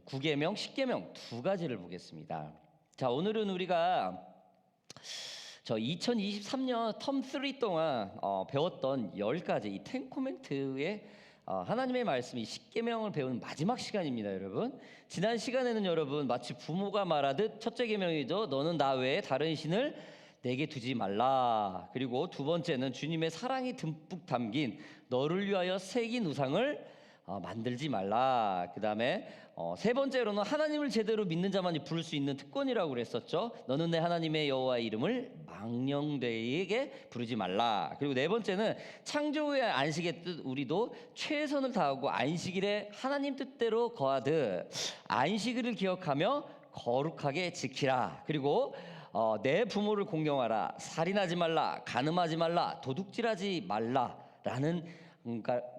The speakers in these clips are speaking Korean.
9계명, 10계명 두 가지를 보겠습니다. 자, 오늘은 우리가 2023년 텀 3 동안 배웠던 10가지 이 텐코멘트의 하나님의 말씀이 10계명을 배우는 마지막 시간입니다, 여러분. 지난 시간에는 여러분 마치 부모가 말하듯 첫째 계명이죠. 너는 나 외에 다른 신을 내게 두지 말라. 그리고 두 번째는 주님의 사랑이 듬뿍 담긴 너를 위하여 새긴 우상을 만들지 말라. 그 다음에 세 번째로는 하나님을 제대로 믿는 자만이 부를 수 있는 특권이라고 그랬었죠. 너는 내 하나님의 여호와의 이름을 망령되게 부르지 말라. 그리고 네 번째는 창조 후의 안식의 뜻, 우리도 최선을 다하고 안식일에 하나님 뜻대로 거하듯 안식일을 기억하며 거룩하게 지키라. 그리고 내 부모를 공경하라. 살인하지 말라. 간음하지 말라. 도둑질하지 말라라는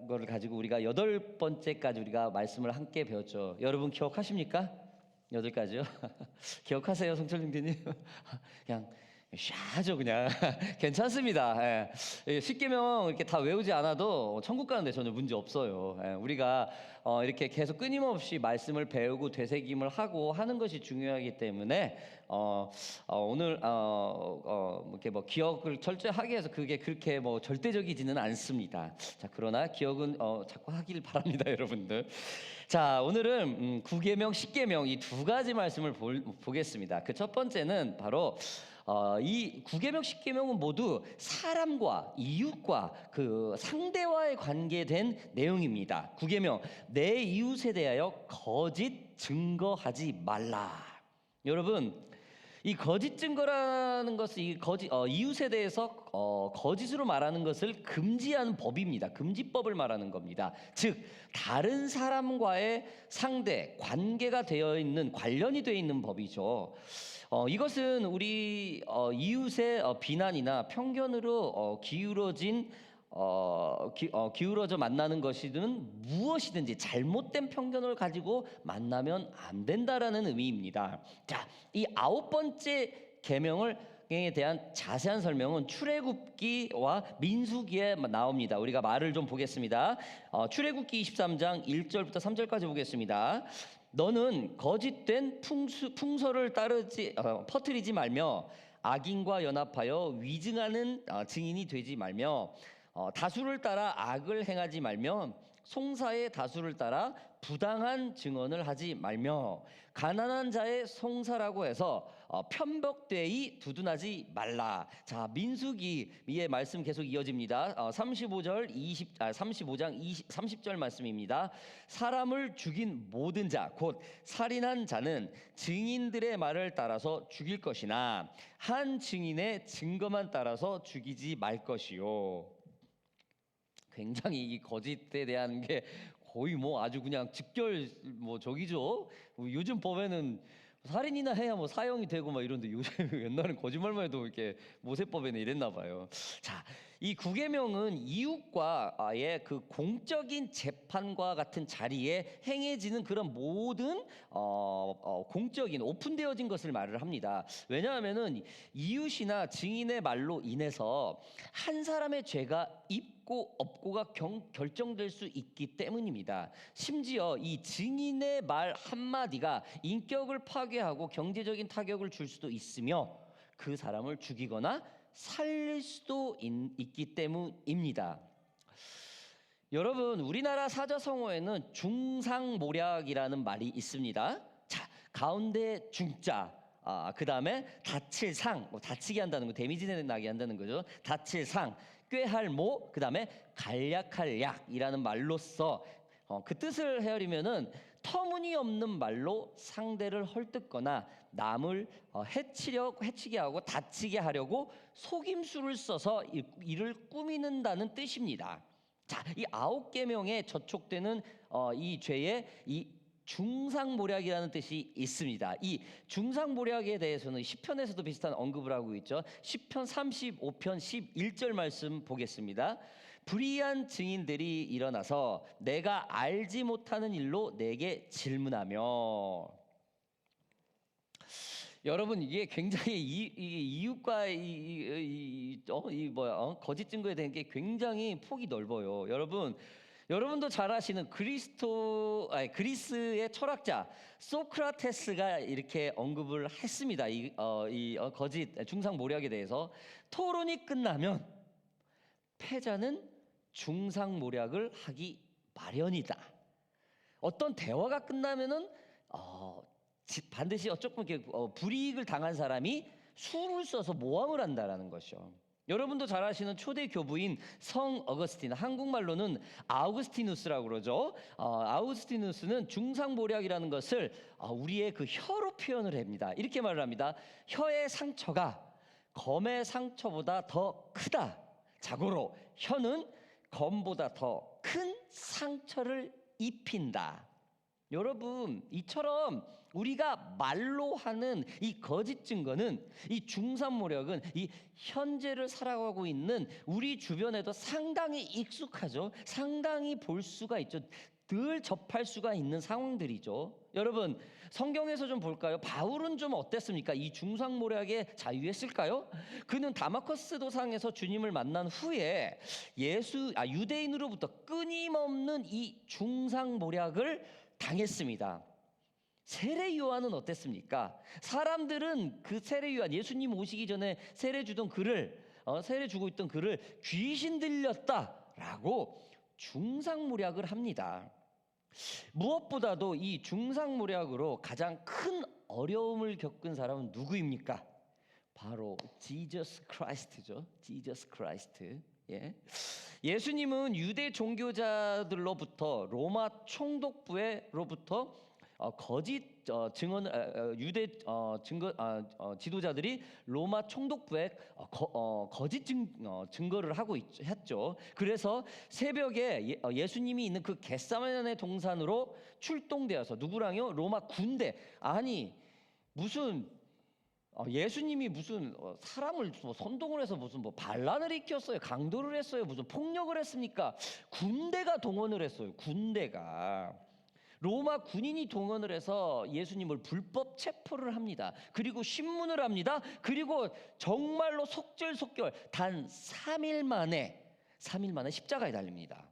거를 가지고 우리가 8번째까지 우리가 말씀을 함께 배웠죠. 여러분 기억하십니까? 8가지요? 기억하세요, 성철님들님? 그냥 샤죠 그냥. 괜찮습니다. 예. 10계명 이렇게 다 외우지 않아도 천국 가는데 전혀 문제 없어요. 예. 우리가 이렇게 계속 끊임없이 말씀을 배우고 되새김을 하고 하는 것이 중요하기 때문에 오늘 이렇게 뭐 기억을 철저하게 해서 그게 그렇게 뭐 절대적이지는 않습니다. 자, 그러나 기억은 자꾸 하길 바랍니다, 여러분들. 자, 오늘은 9계명, 10계명 이 두 가지 말씀을 보겠습니다. 그 첫 번째는 바로 이 9계명, 10계명은 모두 사람과 이웃과 그 상대와의 관계된 내용입니다. 9계명, 내 이웃에 대하여 거짓 증거하지 말라. 여러분, 이 거짓 증거라는 것은 이웃에 대해서 거짓으로 말하는 것을 금지하는 법입니다. 금지법을 말하는 겁니다. 즉 다른 사람과의 상대 관계가 되어 있는 관련이 되어 있는 법이죠. 이것은 우리 이웃의 비난이나 편견으로 기울어져 만나는 것이든 무엇이든지 잘못된 편견을 가지고 만나면 안 된다라는 의미입니다. 자, 이 9번째 계명에 대한 자세한 설명은 출애굽기와 민수기에 나옵니다. 우리가 말을 좀 보겠습니다. 출애굽기 23장 1절부터 3절까지 보겠습니다. 너는 거짓된 풍설을 퍼뜨리지 말며 악인과 연합하여 위증하는 증인이 되지 말며 다수를 따라 악을 행하지 말며 송사의 다수를 따라 부당한 증언을 하지 말며 가난한 자의 송사라고 해서 편벽되이 두둔하지 말라. 자, 민수기의 말씀 계속 이어집니다. 35장 30절 말씀입니다. 사람을 죽인 모든 자 곧 살인한 자는 증인들의 말을 따라서 죽일 것이나 한 증인의 증거만 따라서 죽이지 말 것이요. 굉장히 이 거짓에 대한 게 거의 뭐 아주 그냥 직결 뭐 저기죠. 요즘 법에는 살인이나 해야 뭐 사형이 되고 막 이런데 요즘 옛날엔 거짓말만 해도 이렇게 모세법에는 이랬나 봐요. 자, 이 9계명은 이웃과의 그 공적인 재판과 같은 자리에 행해지는 그런 모든 공적인 오픈되어진 것을 말을 합니다. 왜냐하면은 이웃이나 증인의 말로 인해서 한 사람의 죄가 있고 없고가 결정될 수 있기 때문입니다. 심지어 이 증인의 말 한마디가 인격을 파괴하고 경제적인 타격을 줄 수도 있으며 그 사람을 죽이거나 살릴 수도 있기 때문입니다. 여러분, 우리나라 사자성어에는 중상모략이라는 말이 있습니다. 자, 가운데 중자, 그 다음에 다칠 상, 다치게 한다는 거, 데미지 나게 한다는 거죠. 다칠 상, 꾀할 모, 그 다음에 간략할 약이라는 말로써 그 뜻을 헤아리면은 터무니없는 말로 상대를 헐뜯거나 남을 해치게 하고 다치게 하려고 속임수를 써서 이를 꾸미는다는 뜻입니다. 자, 이 9계명에 저촉되는 이 죄의 이 중상모략이라는 뜻이 있습니다. 이 중상모략에 대해서는 시편에서도 비슷한 언급을 하고 있죠. 시편 35편 11절 말씀 보겠습니다. 불의한 증인들이 일어나서 내가 알지 못하는 일로 내게 질문하며. 여러분, 이게 굉장히 이웃과 거짓 증거에 대한 게 굉장히 폭이 넓어요. 여러분, 여러분도 잘 아시는 그리스의 철학자 소크라테스가 이렇게 언급을 했습니다. 거짓 중상모략에 대해서 토론이 끝나면 패자는 중상모략을 하기 마련이다. 어떤 대화가 끝나면은 반드시 조금 이렇게 불이익을 당한 사람이 수를 써서 모함을 한다라는 것이요. 여러분도 잘 아시는 초대 교부인 성 어거스틴, 한국말로는 아우구스티누스라고 그러죠. 아우구스티누스는 중상모략이라는 것을 우리의 그 혀로 표현을 합니다. 이렇게 말을 합니다. 혀의 상처가 검의 상처보다 더 크다. 자고로 혀는 검보다 더 큰 상처를 입힌다. 여러분, 이처럼 우리가 말로 하는 이 거짓 증거는, 이 중상모략은 이 현재를 살아가고 있는 우리 주변에도 상당히 익숙하죠. 상당히 볼 수가 있죠. 늘 접할 수가 있는 상황들이죠. 여러분, 성경에서 좀 볼까요? 바울은 좀 어땠습니까? 이 중상모략에 자유했을까요? 그는 다마커스 도상에서 주님을 만난 후에 유대인으로부터 끊임없는 이 중상모략을 당했습니다. 세례 요한은 어땠습니까? 사람들은 그 세례 요한, 예수님 오시기 전에 세례 주고 있던 그를 귀신 들렸다라고 중상모략을 합니다. 무엇보다도 이 중상모략으로 가장 큰 어려움을 겪은 사람은 누구입니까? 바로 지저스 크라이스트죠. 지저스 크라이스트. 예수님은 유대 종교자들로부터 로마 총독부로부터 거짓 유대 지도자들이 로마 총독부에 거짓 증거를 했죠. 그래서 새벽에 예수님이 있는 그 겟세마네 동산으로 출동되어서 누구랑요? 로마 군대. 아니 무슨 예수님이 무슨 사람을 선동을 해서 무슨 반란을 일으켰어요? 강도를 했어요? 무슨 폭력을 했습니까? 군대가 동원을 했어요. 군대가. 로마 군인이 동원을 해서 예수님을 불법 체포를 합니다. 그리고 신문을 합니다. 그리고 정말로 속절속결 단 3일 만에 십자가에 달립니다.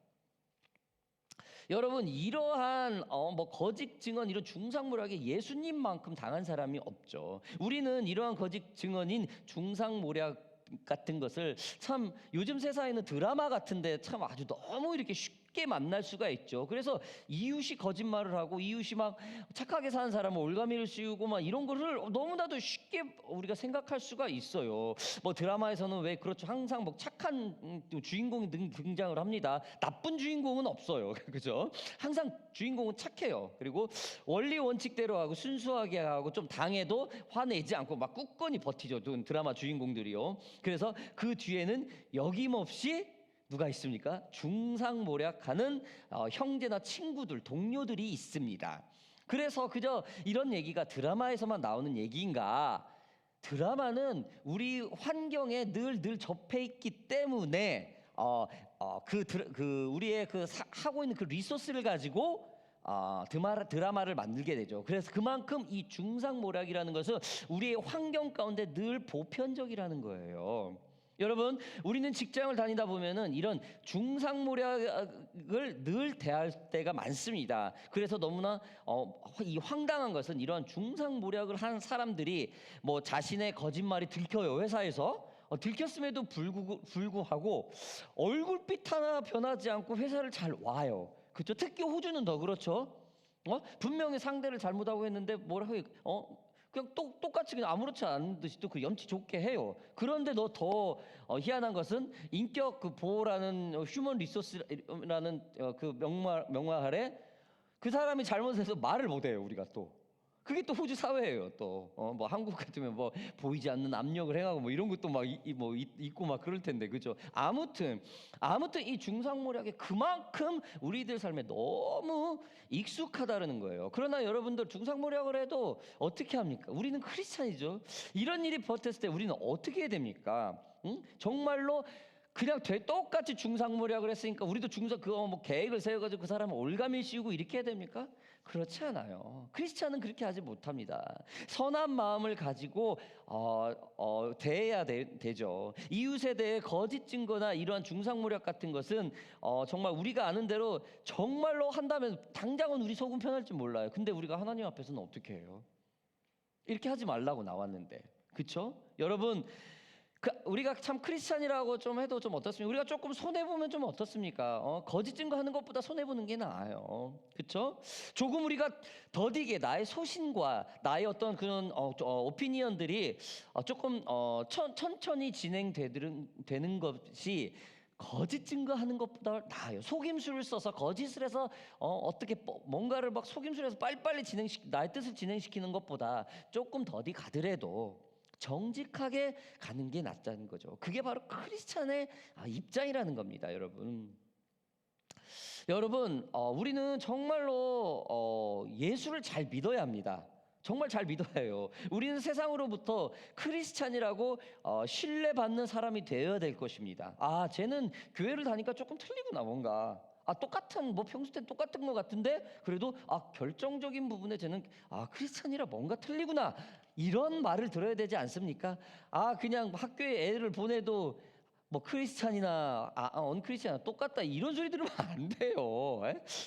여러분, 이러한 거짓 증언, 이런 중상모략에 예수님만큼 당한 사람이 없죠. 우리는 이러한 거짓 증언인 중상모략 같은 것을 참 요즘 세상에는 드라마 같은데 참 아주 너무 이렇게 쉽게 만날 수가 있죠. 그래서 이웃이 거짓말을 하고 이웃이 막 착하게 사는 사람은 올가미를 씌우고 막 이런 거를 너무나도 쉽게 우리가 생각할 수가 있어요. 드라마에서는 왜 그렇죠? 항상 착한 주인공이 등장을 합니다. 나쁜 주인공은 없어요. 그죠? 항상 주인공은 착해요. 그리고 원리 원칙대로 하고 순수하게 하고 좀 당해도 화내지 않고 막 굳건히 버티죠. 드라마 주인공들이요. 그래서 그 뒤에는 여김없이 누가 있습니까? 중상모략하는 형제나 친구들, 동료들이 있습니다. 그래서 그저 이런 얘기가 드라마에서만 나오는 얘기인가? 드라마는 우리 환경에 늘 접해 있기 때문에 우리의 하고 있는 그 리소스를 가지고 드라마를 만들게 되죠. 그래서 그만큼 이 중상모략이라는 것은 우리의 환경 가운데 늘 보편적이라는 거예요. 여러분, 우리는 직장을 다니다 보면은 이런 중상모략을 늘 대할 때가 많습니다. 그래서 너무나 이 황당한 것은 이런 중상모략을 한 사람들이 자신의 거짓말이 들켜요. 회사에서 들켰음에도 불구하고 얼굴빛 하나 변하지 않고 회사를 잘 와요. 그렇죠? 특히 호주는 더 그렇죠. 분명히 상대를 잘못하고 했는데 그냥 똑같이 그냥 아무렇지 않은 듯이 또 그 염치 좋게 해요. 그런데 더 희한한 것은 인격 보호라는 휴먼 리소스라는 그 명마 아래 그 사람이 잘못해서 말을 못해요. 우리가 또 그게 또 호주 사회예요. 또 한국 같으면 보이지 않는 압력을 행하고 이런 것도 있고 막 그럴 텐데, 그죠? 아무튼 이 중상모략이 그만큼 우리들 삶에 너무 익숙하다는 거예요. 그러나 여러분들 중상모략을 해도 어떻게 합니까? 우리는 크리스찬이죠. 이런 일이 벌어졌을 때 우리는 어떻게 해야 됩니까? 정말로 그냥 똑같이 중상모략을 했으니까 우리도 그거 뭐 계획을 세워가지고 그 사람을 올가미 씌우고 이렇게 해야 됩니까? 그렇지 않아요. 크리스찬은 그렇게 하지 못합니다. 선한 마음을 가지고 대해야 되죠. 이웃에 대해 거짓 증거나 이러한 중상모략 같은 것은 정말 우리가 아는 대로 정말로 한다면 당장은 우리 속은 편할 줄 몰라요. 근데 우리가 하나님 앞에서는 어떻게 해요? 이렇게 하지 말라고 나왔는데, 그렇죠? 여러분, 우리가 참 크리스찬이라고 좀 해도 좀 어떻습니까? 우리가 조금 손해 보면 좀 어떻습니까? 거짓 증거하는 것보다 손해 보는 게 나아요, 그렇죠? 조금 우리가 더디게 나의 소신과 나의 어떤 그런 오피니언들이 조금 천천히 진행되는 것이 거짓 증거하는 것보다 나아요. 속임수를 써서 거짓을 해서 어떻게 뭔가를 막 속임수를 해서 빨리빨리 나의 뜻을 진행시키는 것보다 조금 더디 가더라도 정직하게 가는 게 낫다는 거죠. 그게 바로 크리스찬의 입장이라는 겁니다, 여러분. 여러분, 우리는 정말로 예수를 잘 믿어야 합니다. 정말 잘 믿어야 해요. 우리는 세상으로부터 크리스찬이라고 신뢰받는 사람이 되어야 될 것입니다. 쟤는 교회를 다니까 조금 틀리구나, 뭔가. 똑같은 뭐 평소 때 똑같은 것 같은데 그래도 결정적인 부분에 쟤는 크리스찬이라 뭔가 틀리구나, 이런 말을 들어야 되지 않습니까? 그냥 학교에 애를 보내도 뭐 크리스찬이나 언크리스찬이나 똑같다, 이런 소리 들으면 안 돼요.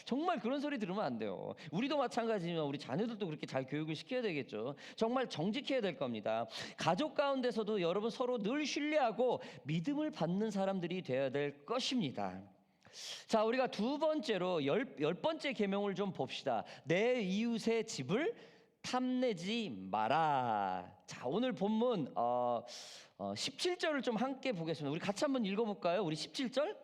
정말 그런 소리 들으면 안 돼요. 우리도 마찬가지지만 우리 자녀들도 그렇게 잘 교육을 시켜야 되겠죠. 정말 정직해야 될 겁니다. 가족 가운데서도 여러분 서로 늘 신뢰하고 믿음을 받는 사람들이 되어야 될 것입니다. 자, 우리가 두 번째로 열 번째 계명을 좀 봅시다. 내 이웃의 집을 탐내지 마라. 자, 오늘 본문 17절을 좀 함께 보겠습니다. 우리 같이 한번 읽어볼까요? 우리 17절?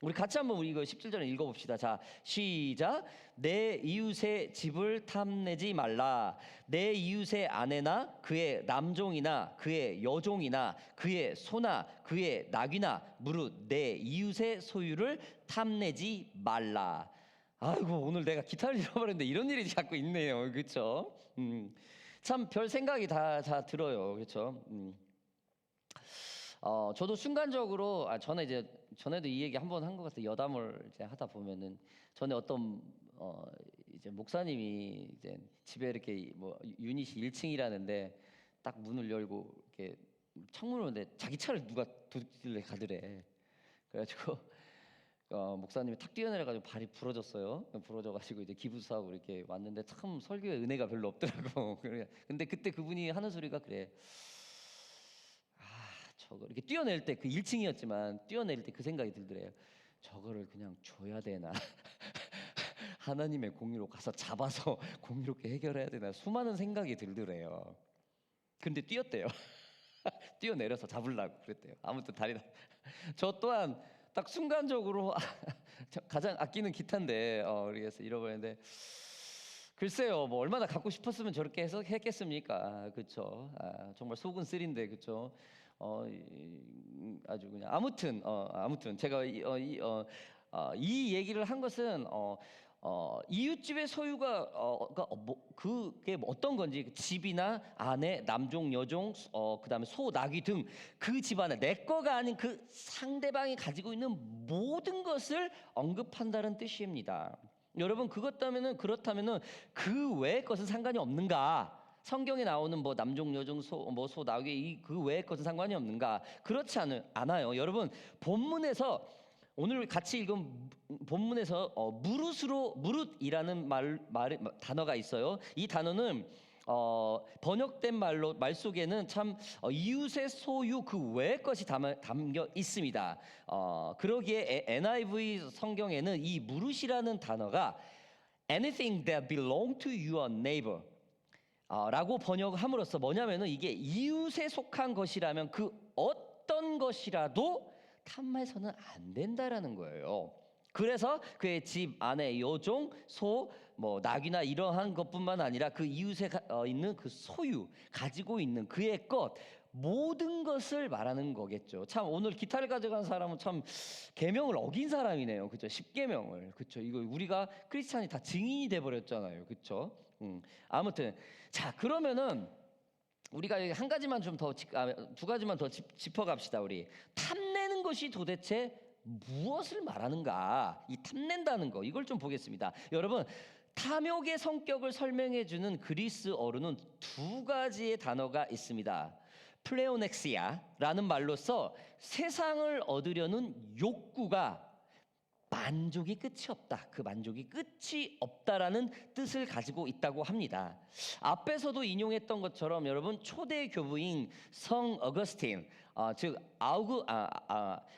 우리 같이 한번 이거 17절을 읽어봅시다. 자, 시작. 내 이웃의 집을 탐내지 말라. 내 이웃의 아내나 그의 남종이나 그의 여종이나 그의 소나 그의 낙이나 무릇 내 이웃의 소유를 탐내지 말라. 아이고, 오늘 내가 기타를 잃어버렸는데 이런 일이 자꾸 있네요, 그렇죠? 참 별 생각이 다 들어요, 그렇죠? 저도 순간적으로 전에도 이 얘기 한번 한 것 같아요. 여담을 이제 하다 보면은 전에 어떤 이제 목사님이 이제 집에 이렇게 뭐 유닛이 1층이라는데 딱 문을 열고 이렇게 창문을 근데 자기 차를 누가 도둑질래 가더래. 그래가지고 목사님이 탁 뛰어내려가지고 발이 부러졌어요. 부러져가지고 이제 기부사하고 이렇게 왔는데 참 설교에 은혜가 별로 없더라고. 근데 그때 그분이 하는 소리가 그래. 저거 이렇게 뛰어낼 때 그 1층이었지만 뛰어낼 때 그 생각이 들더래요. 저거를 그냥 줘야 되나? 하나님의 공의로 가서 잡아서 공의롭게 해결해야 되나? 수많은 생각이 들더래요. 근데 뛰었대요. 뛰어내려서 잡으려고 그랬대요. 아무튼 저 또한 딱 순간적으로 가장 아끼는 기타인데 그래서 잃어버렸는데 글쎄요, 뭐 얼마나 갖고 싶었으면 저렇게 해서 했겠습니까? 그렇죠? 정말 속은 쓰린데, 그렇죠? 아주 그냥 아무튼 제가 이 얘기를 한 것은 이웃집의 소유가 그게 어떤 건지, 집이나 아내, 남종, 여종, 그다음에 소, 나귀 등 그 집안에 내 거가 아닌 그 상대방이 가지고 있는 모든 것을 언급한다는 뜻입니다. 여러분, 그렇다면은 그 외의 것은 상관이 없는가? 성경에 나오는 뭐 남종, 여종, 소, 나귀 그 외의 것은 상관이 없는가? 그렇지 않아요. 여러분, 본문에서 오늘 같이 읽은 본문에서 무릇이라는 단어가 있어요. 이 단어는 번역된 말 속에는 참 이웃의 소유 그 외의 것이 담겨 있습니다. 그러기에 NIV 성경에는 이 무릇이라는 단어가 anything that belong to your neighbor 라고 번역함으로써 뭐냐면은 이게 이웃에 속한 것이라면 그 어떤 것이라도 탐해서는 안 된다라는 거예요. 그래서 그의 집, 아내, 여종, 소, 뭐 나귀나 이러한 것뿐만 아니라 그 이웃에 있는 그 소유, 가지고 있는 그의 것, 모든 것을 말하는 거겠죠. 참 오늘 기타를 가져간 사람은 참 계명을 어긴 사람이네요. 그렇죠? 10계명을. 그렇죠? 이거 우리가 크리스찬이 다 증인이 돼 버렸잖아요. 그렇죠? 아무튼 자, 그러면은 우리가 한 가지만 좀 더, 두 가지만 더 짚어갑시다. 우리 탐내는 것이 도대체 무엇을 말하는가? 이 탐낸다는 거, 이걸 좀 보겠습니다. 여러분, 탐욕의 성격을 설명해주는 그리스어로는 두 가지의 단어가 있습니다. 플레오넥시아라는 말로써 세상을 얻으려는 욕구가 만족이 끝이 없다. 그 만족이 끝이 없다라는 뜻을 가지고 있다고 합니다. 앞에서도 인용했던 것처럼 여러분, 초대 교부인 성 어거스틴, 즉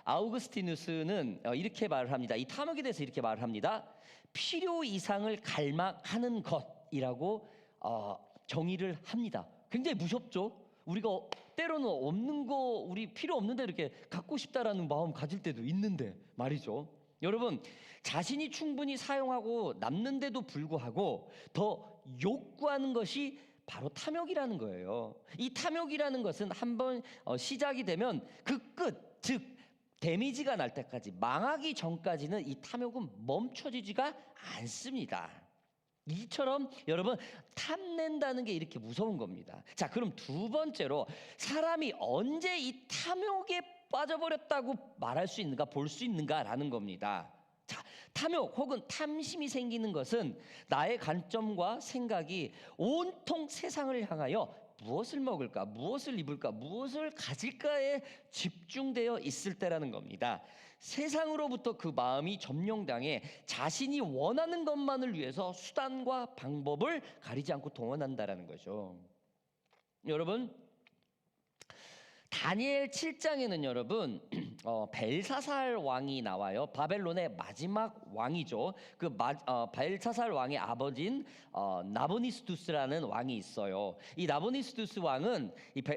아우구스티누스는 이렇게 말을 합니다. 이 탐욕에 대해서 이렇게 말을 합니다. 필요 이상을 갈망하는 것이라고 정의를 합니다. 굉장히 무섭죠? 우리가 때로는 없는 거, 우리 필요 없는데 이렇게 갖고 싶다라는 마음 가질 때도 있는데 말이죠. 여러분, 자신이 충분히 사용하고 남는데도 불구하고 더 욕구하는 것이 바로 탐욕이라는 거예요. 이 탐욕이라는 것은 한번 시작이 되면 그 끝, 즉 데미지가 날 때까지, 망하기 전까지는 이 탐욕은 멈춰지지가 않습니다. 이처럼 여러분, 탐낸다는 게 이렇게 무서운 겁니다. 자, 그럼 두 번째로, 사람이 언제 이 탐욕에 빠져버렸다고 말할 수 있는가, 볼 수 있는가라는 겁니다. 자, 탐욕 혹은 탐심이 생기는 것은 나의 관점과 생각이 온통 세상을 향하여 무엇을 먹을까, 무엇을 입을까, 무엇을 가질까에 집중되어 있을 때라는 겁니다. 세상으로부터 그 마음이 점령당해 자신이 원하는 것만을 위해서 수단과 방법을 가리지 않고 동원한다라는 거죠. 여러분, 다니엘 7장에는 여러분 벨사살 왕이 나와요. 바벨론의 마지막 왕이죠. 그 벨사살 왕의 아버지인 나보니스두스라는 왕이 있어요. 이 나보니스두스 왕은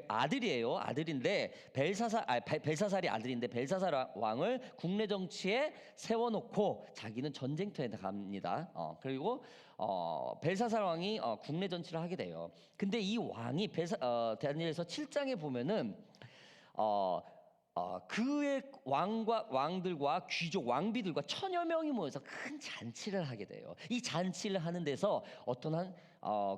아들이에요. 아들인데 벨사살이 아들인데, 벨사살 왕을 국내 정치에 세워놓고 자기는 전쟁터에 갑니다. 그리고 벨사살 왕이 국내 정치를 하게 돼요. 근데 이 왕이 다니엘서 7장에 보면은 그의 왕들과 귀족, 왕비들과 1000여 명이 모여서 큰 잔치를 하게 돼요. 이 잔치를 하는 데서 어떤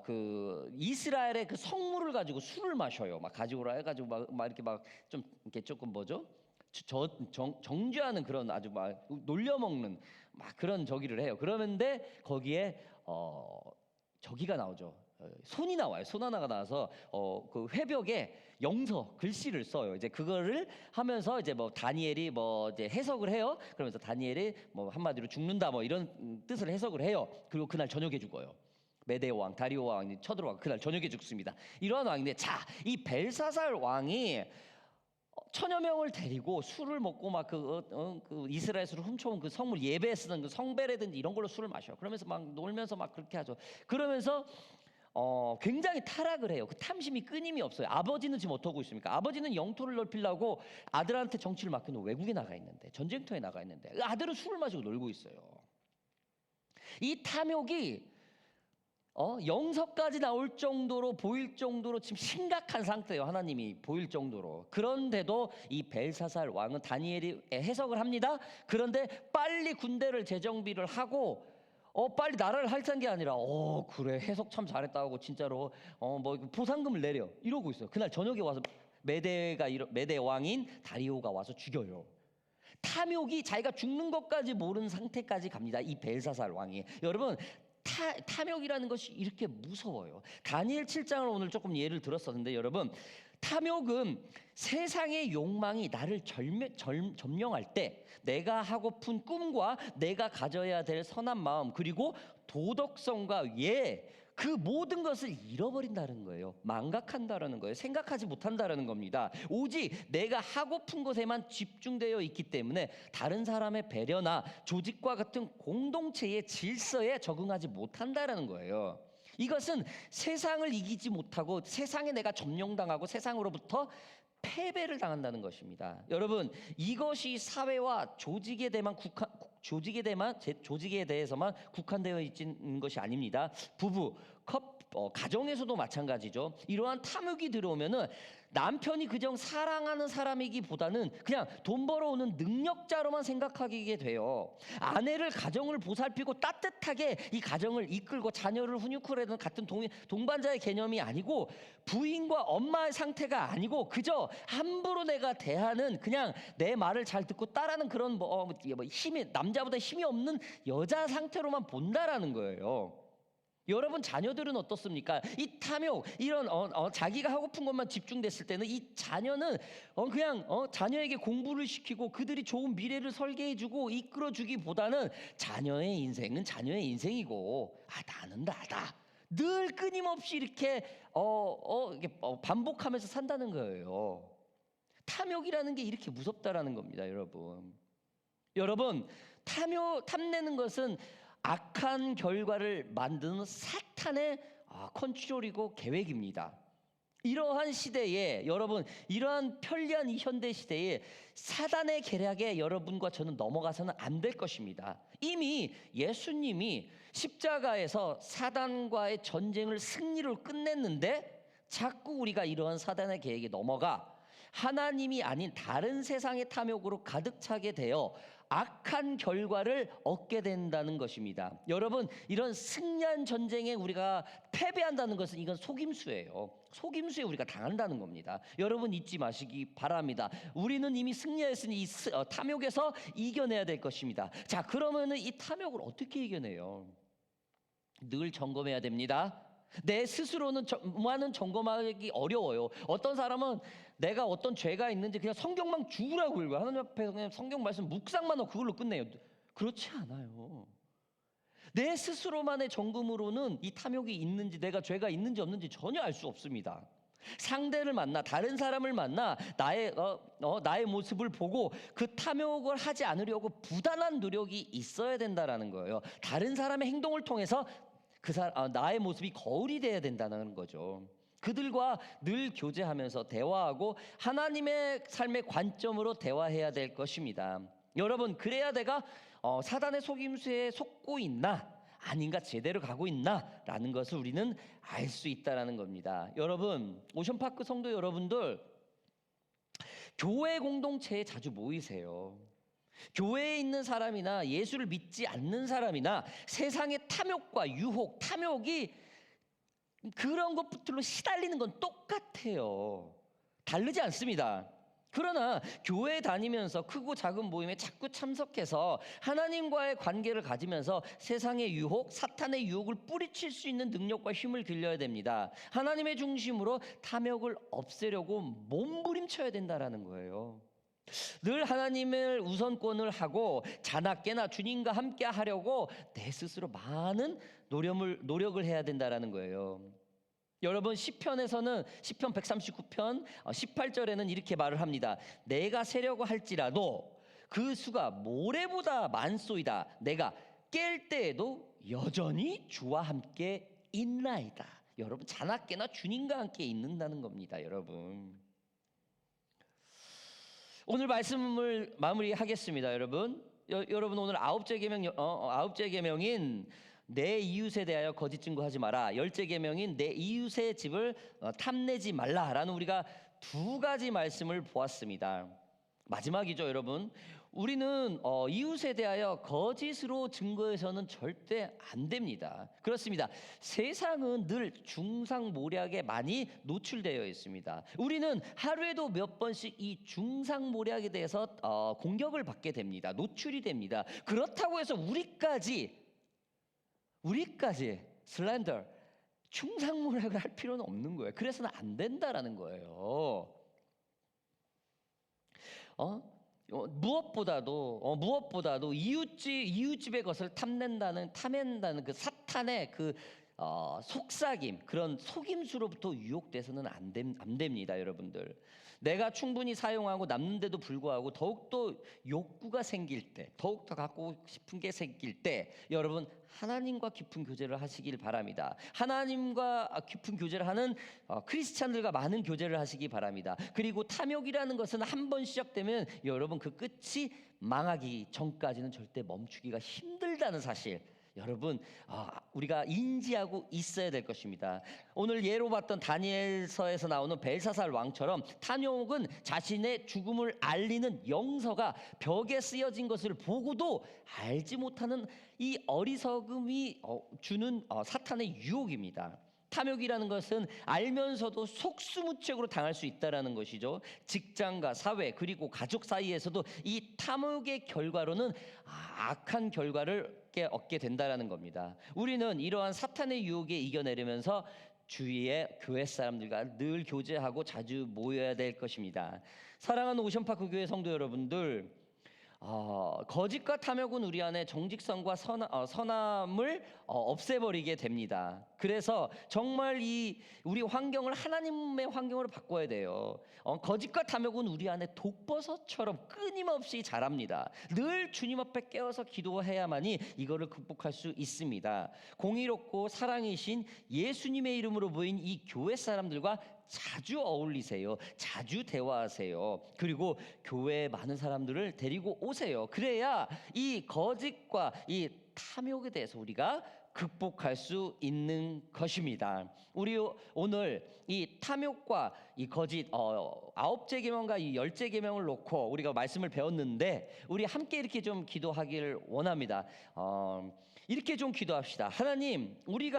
그 이스라엘의 그 성물을 가지고 술을 마셔요. 막 가지고 해가지고 막 이렇게 막 좀 이렇게 조금 뭐죠? 정죄하는 그런, 아주 막 놀려먹는 막 그런 저기를 해요. 그러는데 거기에 저기가 나오죠. 손이 나와요. 손 하나가 나와서 그 회벽에 영서 글씨를 써요. 이제 그거를 하면서 이제 뭐 다니엘이 뭐 이제 해석을 해요. 그러면서 다니엘이 뭐 한마디로 죽는다 뭐 이런 뜻을 해석을 해요. 그리고 그날 저녁에 죽어요. 메대 왕 다리오 왕이 쳐들어와 그날 저녁에 죽습니다. 이러한 왕인데, 자, 이 벨사살 왕이 1000여 명을 데리고 술을 먹고 막 그 이스라엘에서 훔쳐온 그 성물, 예배에 쓰던 그 성배라든지 이런 걸로 술을 마셔요. 그러면서 막 놀면서 막 그렇게 하죠. 그러면서 굉장히 타락을 해요. 그 탐심이 끊임이 없어요. 아버지는 지금 어떻게 하고 있습니까? 아버지는 영토를 넓히려고 아들한테 정치를 맡겨놓고 외국에 나가 있는데, 전쟁터에 나가 있는데, 아들은 술을 마시고 놀고 있어요. 이 탐욕이 영서까지 나올 정도로, 보일 정도로 지금 심각한 상태예요. 하나님이 보일 정도로. 그런데도 이 벨사살 왕은 다니엘이 해석을 합니다. 그런데 빨리 군대를 재정비를 하고 빨리 나라를 할탄 게 아니라 그래, 해석 참 잘했다고 진짜로 뭐 보상금을 내려, 이러고 있어요. 그날 저녁에 와서 메대 왕인 다리오가 와서 죽여요. 탐욕이 자기가 죽는 것까지 모르는 상태까지 갑니다. 이 벨사살 왕이. 여러분, 탐욕이라는 것이 이렇게 무서워요. 다니엘 7장을 오늘 조금 예를 들었었는데, 여러분, 탐욕은 세상의 욕망이 나를 점령할 때 내가 하고픈 꿈과 내가 가져야 될 선한 마음, 그리고 도덕성과 그 모든 것을 잃어버린다는 거예요. 망각한다라는 거예요. 생각하지 못한다라는 겁니다. 오직 내가 하고픈 것에만 집중되어 있기 때문에 다른 사람의 배려나 조직과 같은 공동체의 질서에 적응하지 못한다라는 거예요. 이것은 세상을 이기지 못하고 세상에 내가 점령당하고 세상으로부터 패배를 당한다는 것입니다. 여러분, 이것이 사회와 조직에 대해서만 국한되어 있는 것이 아닙니다. 부부, 가정에서도 마찬가지죠. 이러한 탐욕이 들어오면은 남편이 그저 사랑하는 사람이기보다는 그냥 돈 벌어오는 능력자로만 생각하게 돼요. 아내를 가정을 보살피고 따뜻하게 이 가정을 이끌고 자녀를 훈육하려는 같은 동반자의 개념이 아니고 부인과 엄마의 상태가 아니고 그저 함부로 내가 대하는 그냥 내 말을 잘 듣고 따르는 그런 힘이 남자보다 힘이 없는 여자 상태로만 본다라는 거예요. 여러분 자녀들은 어떻습니까? 이 탐욕 이런 자기가 하고픈 것만 집중됐을 때는 이 자녀는 그냥 자녀에게 공부를 시키고 그들이 좋은 미래를 설계해주고 이끌어주기보다는 자녀의 인생은 자녀의 인생이고 나는 나다 늘 끊임없이 이렇게 반복하면서 산다는 거예요. 탐욕이라는 게 이렇게 무섭다라는 겁니다, 여러분. 여러분 탐내는 것은 악한 결과를 만드는 사탄의 컨트롤이고 계획입니다. 이러한 시대에 여러분 이러한 편리한 이 현대 시대에 사단의 계략에 여러분과 저는 넘어가서는 안 될 것입니다. 이미 예수님이 십자가에서 사단과의 전쟁을 승리로 끝냈는데 자꾸 우리가 이러한 사단의 계획에 넘어가 하나님이 아닌 다른 세상의 탐욕으로 가득 차게 되어 악한 결과를 얻게 된다는 것입니다. 여러분 이런 승리한 전쟁에 우리가 패배한다는 것은 이건 속임수예요. 속임수에 우리가 당한다는 겁니다. 여러분 잊지 마시기 바랍니다. 우리는 이미 승리했으니 이 탐욕에서 이겨내야 될 것입니다. 자, 그러면은 이 탐욕을 어떻게 이겨내요? 늘 점검해야 됩니다. 내 스스로는 점검하기 어려워요. 어떤 사람은 내가 어떤 죄가 있는지 그냥 성경만 죽으라고 읽어요. 하나님 앞에 그냥 성경 말씀 묵상만 하고 그걸로 끝내요. 그렇지 않아요. 내 스스로만의 점검으로는 이 탐욕이 있는지 내가 죄가 있는지 없는지 전혀 알 수 없습니다. 상대를 만나 다른 사람을 만나 나의 모습을 보고 그 탐욕을 하지 않으려고 부단한 노력이 있어야 된다라는 거예요. 다른 사람의 행동을 통해서 나의 모습이 거울이 돼야 된다는 거죠. 그들과 늘 교제하면서 대화하고 하나님의 삶의 관점으로 대화해야 될 것입니다. 여러분 그래야 내가 사단의 속임수에 속고 있나 아닌가 제대로 가고 있나 라는 것을 우리는 알 수 있다는 겁니다. 여러분 오션파크 성도 여러분들 교회 공동체에 자주 모이세요. 교회에 있는 사람이나 예수를 믿지 않는 사람이나 세상의 탐욕과 유혹, 탐욕이 그런 것들로 시달리는 건 똑같아요. 다르지 않습니다. 그러나 교회에 다니면서 크고 작은 모임에 자꾸 참석해서 하나님과의 관계를 가지면서 세상의 유혹, 사탄의 유혹을 뿌리칠 수 있는 능력과 힘을 길러야 됩니다. 하나님의 중심으로 탐욕을 없애려고 몸부림쳐야 된다라는 거예요. 늘 하나님을 우선권을 하고 자나깨나 주님과 함께 하려고 내 스스로 많은 노력을 해야 된다라는 거예요. 여러분 시편에서는 시편 139편 18절에는 이렇게 말을 합니다. 내가 세려고 할지라도 그 수가 모래보다 많소이다. 내가 깰 때에도 여전히 주와 함께 있나이다. 여러분 자나깨나 주님과 함께 있는다는 겁니다. 여러분 오늘 말씀을 마무리하겠습니다. 여러분 오늘 아홉째 계명인 내 이웃에 대하여 거짓 증거하지 마라. 열째 계명인 내 이웃의 집을 탐내지 말라라는 우리가 두 가지 말씀을 보았습니다. 마지막이죠, 여러분. 우리는 이웃에 대하여 거짓으로 증거해서는 절대 안 됩니다. 그렇습니다. 세상은 늘 중상모략에 많이 노출되어 있습니다. 우리는 하루에도 몇 번씩 이 중상모략에 대해서 공격을 받게 됩니다. 노출이 됩니다. 그렇다고 해서 우리까지 슬렌더 중상모략을 할 필요는 없는 거예요. 그래서는 안 된다라는 거예요. 무엇보다도 이웃집의 것을 탐낸다는 그 사탄의 그 속삭임, 그런 속임수로부터 유혹돼서는 안 됩니다, 여러분들. 내가 충분히 사용하고 남는데도 불구하고 더욱더 욕구가 생길 때, 더욱더 갖고 싶은 게 생길 때, 여러분 하나님과 깊은 교제를 하시길 바랍니다. 하나님과 깊은 교제를 하는 크리스찬들과 많은 교제를 하시기 바랍니다. 그리고 탐욕이라는 것은 한 번 시작되면 여러분 그 끝이 망하기 전까지는 절대 멈추기가 힘들다는 사실 여러분 우리가 인지하고 있어야 될 것입니다. 오늘 예로 봤던 다니엘서에서 나오는 벨사살 왕처럼 탐욕은 자신의 죽음을 알리는 영서가 벽에 쓰여진 것을 보고도 알지 못하는 이 어리석음이 주는 사탄의 유혹입니다. 탐욕이라는 것은 알면서도 속수무책으로 당할 수 있다라는 것이죠. 직장과 사회 그리고 가족 사이에서도 이 탐욕의 결과로는 악한 결과를 얻게 된다라는 겁니다. 우리는 이러한 사탄의 유혹에 이겨내려면서 주위의 교회 사람들과 늘 교제하고 자주 모여야 될 것입니다. 사랑하는 오션파크 교회 성도 여러분들, 거짓과 탐욕은 우리 안에 정직성과 선함을 없애버리게 됩니다. 그래서 정말 우리 환경을 하나님의 환경으로 바꿔야 돼요. 거짓과 탐욕은 우리 안에 독버섯처럼 끊임없이 자랍니다. 늘 주님 앞에 깨어서 기도해야만이 이거를 극복할 수 있습니다. 공의롭고 사랑이신 예수님의 이름으로 모인 이 교회 사람들과 자주 어울리세요. 자주 대화하세요. 그리고 교회에 많은 사람들을 데리고 오세요. 그래야 이 거짓과 이 탐욕에 대해서 우리가 극복할 수 있는 것입니다. 우리 오늘 이 탐욕과 이 거짓 9째 계명과 이 10째 계명을 놓고 우리가 말씀을 배웠는데, 우리 함께 이렇게 좀 기도하기를 원합니다. 이렇게 좀 기도합시다. 하나님, 우리가